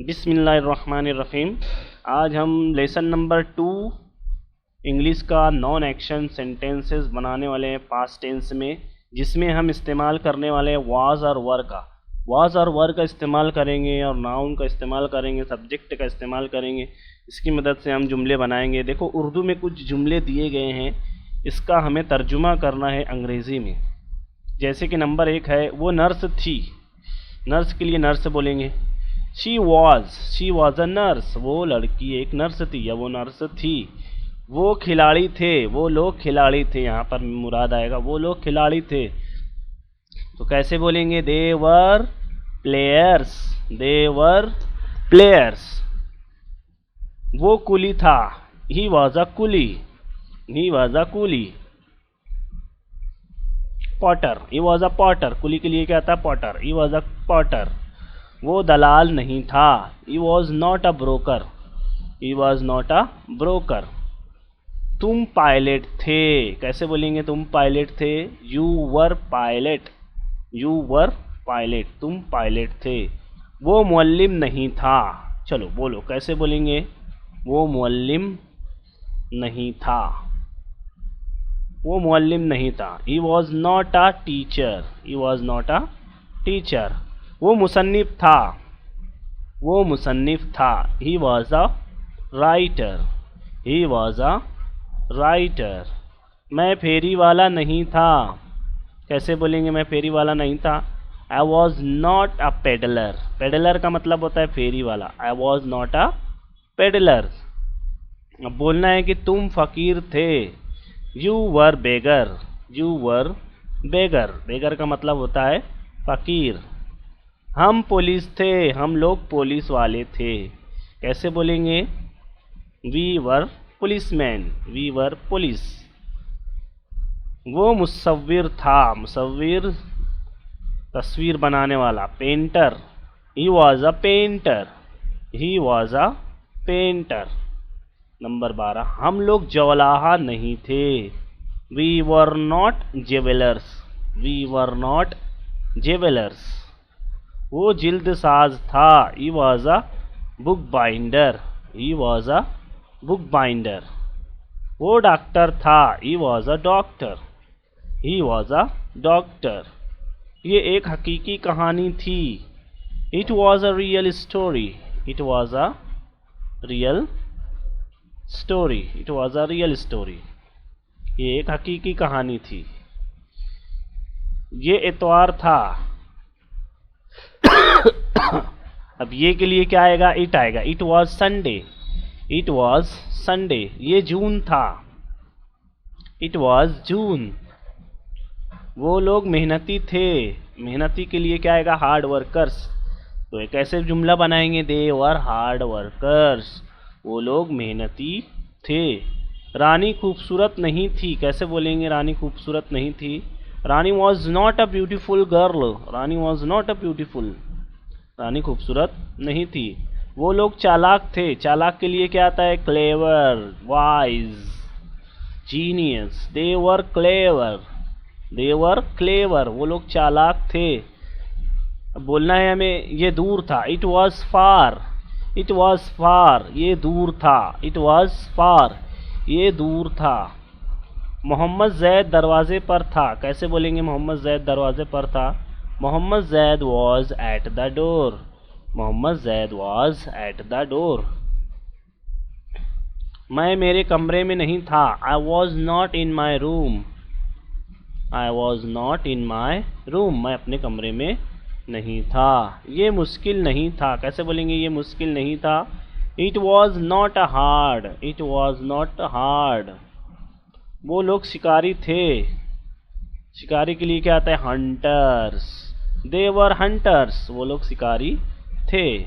बिस्मिल्लाहिर्रहमानिर्रहीम। आज हम लेसन नंबर 2 इंग्लिश का नॉन एक्शन सेंटेंसेस बनाने वाले हैं पास्ट टेंस में, जिसमें हम इस्तेमाल करने वाले हैं वाज और वर का। वाज और वर का इस्तेमाल करेंगे और नाउन का इस्तेमाल करेंगे, सब्जेक्ट का इस्तेमाल करेंगे। इसकी मदद से हम जुमले बनाएंगे। देखो, उर्दू में कुछ जुमले दिए गए हैं, इसका हमें तर्जुमा करना है अंग्रेज़ी में। जैसे कि नंबर 1 है, वो नर्स थी। नर्स के लिए नर्स बोलेंगे शी वॉज अ नर्स। वो लड़की एक नर्स थी या वो नर्स थी। वो खिलाड़ी थे, वो लोग खिलाड़ी थे। यहाँ पर मुराद आएगा वो लोग खिलाड़ी थे। तो कैसे बोलेंगे? They were players. वो कुली था। He was a coolie. Potter, he was a potter. कुली के लिए क्या था? Potter. He was a potter. वो दलाल नहीं था। He was not a broker. तुम पायलट थे। कैसे बोलेंगे? तुम पायलट थे। You were pilot. तुम पायलट थे। वो मुअल्लिम नहीं था। चलो बोलो, कैसे बोलेंगे? वो मुअल्लिम नहीं था। He was not a teacher. वो मुसन्निफ था। He was a writer. मैं फेरी वाला नहीं था। कैसे बोलेंगे? मैं फेरी वाला नहीं था। I was not a peddler का मतलब होता है फेरी वाला। आई वॉज नॉट अ पेडलर। अब बोलना है कि तुम फकीर थे। यू वर बेगर का मतलब होता है फकीर। हम पुलिस थे। हम लोग पुलिस वाले थे। कैसे बोलेंगे? We were police. वो मुसव्विर था। तस्वीर बनाने वाला, painter. He was a painter. Number 12, हम लोग जवलाहा नहीं थे। We were not jewellers. वो जिल्द साज था। He was a book binder. वो डॉक्टर था। He was a doctor. ये एक हकीकी कहानी थी। It was a real story. ये एक हकीकी कहानी थी। ये इतवार था। अब ये के लिए क्या आएगा? इट आएगा। It was Sunday. ये जून था। इट वॉज जून। वो लोग मेहनती थे। मेहनती के लिए क्या आएगा? Hard workers. तो एक ऐसे जुमला बनाएंगे, दे वर हार्ड वर्कर्स। वो लोग मेहनती थे। रानी खूबसूरत नहीं थी। कैसे बोलेंगे? रानी खूबसूरत नहीं थी। Rani was not a beautiful girl. Rani खूबसूरत नहीं थी। वो लोग चालाक थे। चालाक के लिए क्या आता है? Clever, wise, genius. They were clever. वो लोग चालाक थे। अब बोलना है हमें, ये दूर था। It was far. ये दूर था। मोहम्मद जैद दरवाजे पर था। कैसे बोलेंगे? मोहम्मद जैद दरवाजे पर था। Mohammed Zaid was at the door. मैं मेरे कमरे में नहीं था। I was not in my room. मैं अपने कमरे में नहीं था। ये मुश्किल नहीं था। कैसे बोलेंगे? ये मुश्किल नहीं था। It was not hard. वो लोग शिकारी थे। शिकारी के लिए क्या आता है? हंटर्स। दे वर हंटर्स। वो लोग शिकारी थे।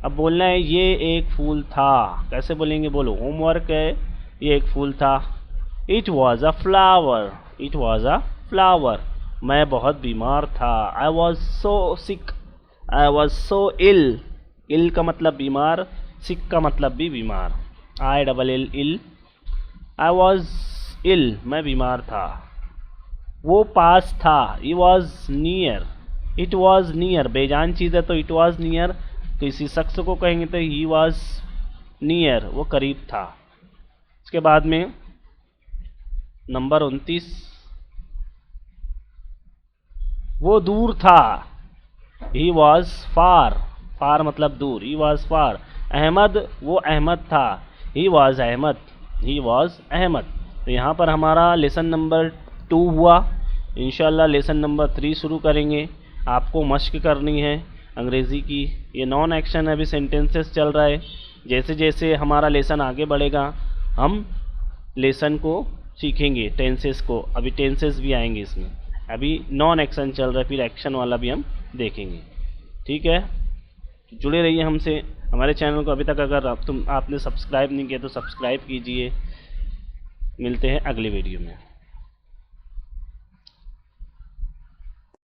अब बोलना है, ये एक फूल था। कैसे बोलेंगे? बोलो, होमवर्क है। ये एक फूल था। It was a flower. मैं बहुत बीमार था। आई वॉज सो इल का मतलब बीमार, सिक का मतलब भी बीमार। ILL। आई वॉज इल, मैं बीमार था। वो पास था। He was near. बेजान चीज़ है तो इट वॉज नियर। किसी शख्स को कहेंगे तो ही वॉज नियर, वो करीब था। इसके बाद में नंबर 29, वो दूर था, ही वॉज फार, फार मतलब दूर, ही वॉज फार। अहमद, वो अहमद था, he was Ahmed, he was Ahmed. तो यहाँ पर हमारा लेसन नंबर 2 हुआ। इंशाल्लाह लेसन नंबर 3 शुरू करेंगे। आपको मश्क करनी है अंग्रेज़ी की। ये नॉन एक्शन अभी सेंटेंसेस चल रहा है। जैसे जैसे हमारा लेसन आगे बढ़ेगा हम लेसन को सीखेंगे, टेंसेस को। अभी टेंसेस भी आएंगे इसमें। अभी नॉन एक्शन चल रहा है, फिर एक्शन वाला भी हम देखेंगे। ठीक है, जुड़े रहिए हमसे। हमारे चैनल को अभी तक अगर आपने सब्सक्राइब नहीं किया तो सब्सक्राइब कीजिए। मिलते हैं अगले वीडियो में।